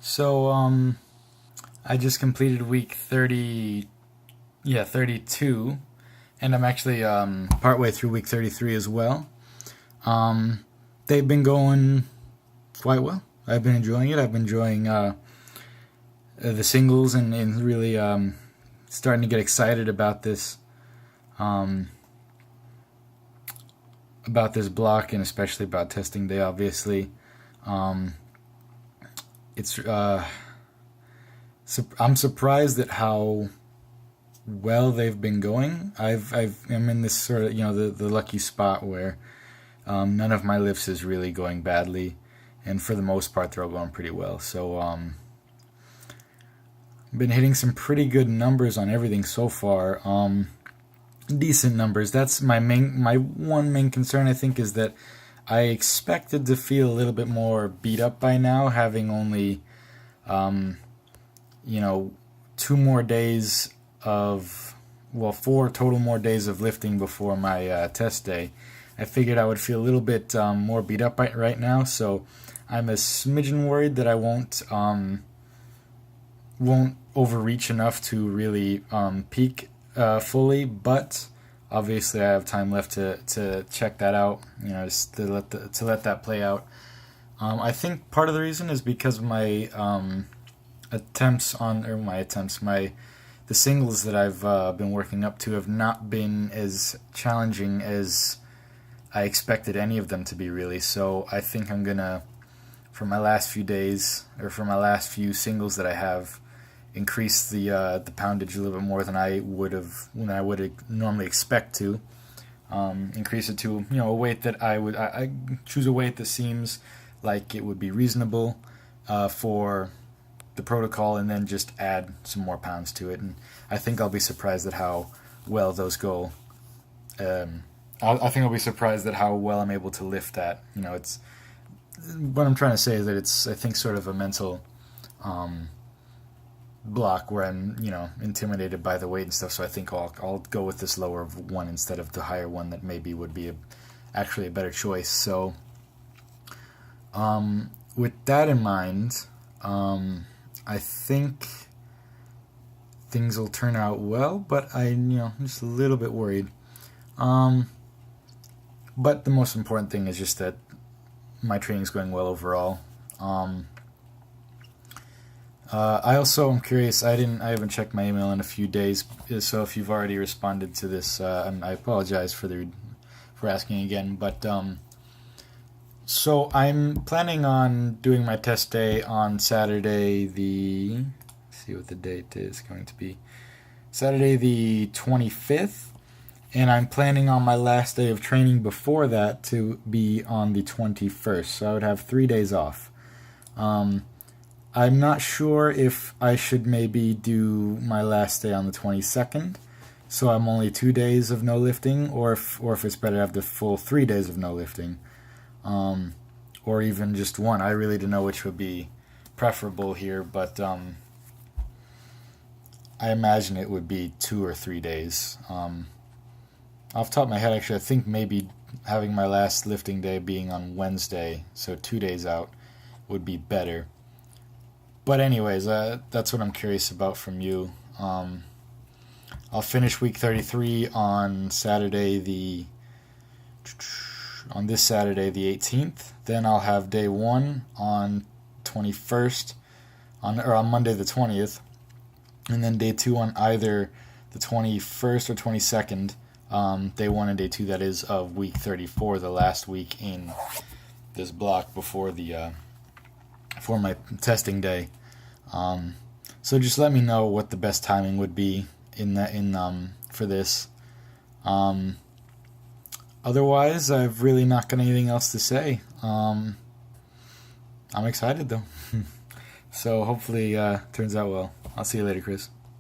So, I just completed week 30, 32, and I'm actually partway through week 33 as well. They've been going quite well. I've been enjoying it. I've been enjoying the singles and really starting to get excited um, about this block, and especially about testing day. Obviously, um, it's I'm surprised at how well they've been going. I'm in this sort of the lucky spot where none of my lifts is really going badly, and for the most part they're all going pretty well. So been hitting some pretty good numbers on everything so far. Decent numbers. That's my one main concern, I think, is that I expected to feel a little bit more beat up by now, having only um, 2 more days of, well, 4 total more days of lifting before my test day. I figured I would feel a little bit more beat up right now, so I'm a smidgen worried that I won't overreach enough to really peak fully. But obviously I have time left to check that out. Just to let that play out. I think part of the reason is because my the singles that I've been working up to have not been as challenging as I expected any of them to be, really. So I think I'm gonna, for my last few days, or for my last few singles that I have, increase the poundage a little bit more than I would normally expect to. Increase it to a weight that I choose a weight that seems like it would be reasonable for the protocol, and then just add some more pounds to it. And I think I'll be surprised at how well those go. I think I'll be surprised at how well I'm able to lift that. It's what I'm trying to say is that it's, I think, sort of a mental block where I'm intimidated by the weight and stuff. So I think I'll go with this lower one instead of the higher one that maybe would be actually a better choice. So with that in mind, I think things will turn out well, but I'm just a little bit worried. But the most important thing is just that my training's going well overall. I also am curious. I haven't checked my email in a few days, so if you've already responded to this, I apologize for asking again. But so I'm planning on doing my test day on Saturday. Let's see what the date is going to be. Saturday the 25th. And I'm planning on my last day of training before that to be on the 21st. So I would have 3 days off. I'm not sure if I should maybe do my last day on the 22nd. So I'm only 2 days of no lifting, or if it's better to have the full 3 days of no lifting. Or even just one. I really don't know which would be preferable here, but I imagine it would be 2 or 3 days. Off the top of my head, actually, I think maybe having my last lifting day being on Wednesday, so 2 days out, would be better. But anyways, that's what I'm curious about from you. I'll finish week 33 on this Saturday the 18th. Then I'll have day 1 on 21st, on Monday the 20th, and then day 2 on either the 21st or 22nd. Day 1 and day 2, that is, of week 34, the last week in this block before for my testing day. So just let me know what the best timing would be for this. Otherwise, I've really not got anything else to say. I'm excited though. So hopefully turns out well. I'll see you later, Chris.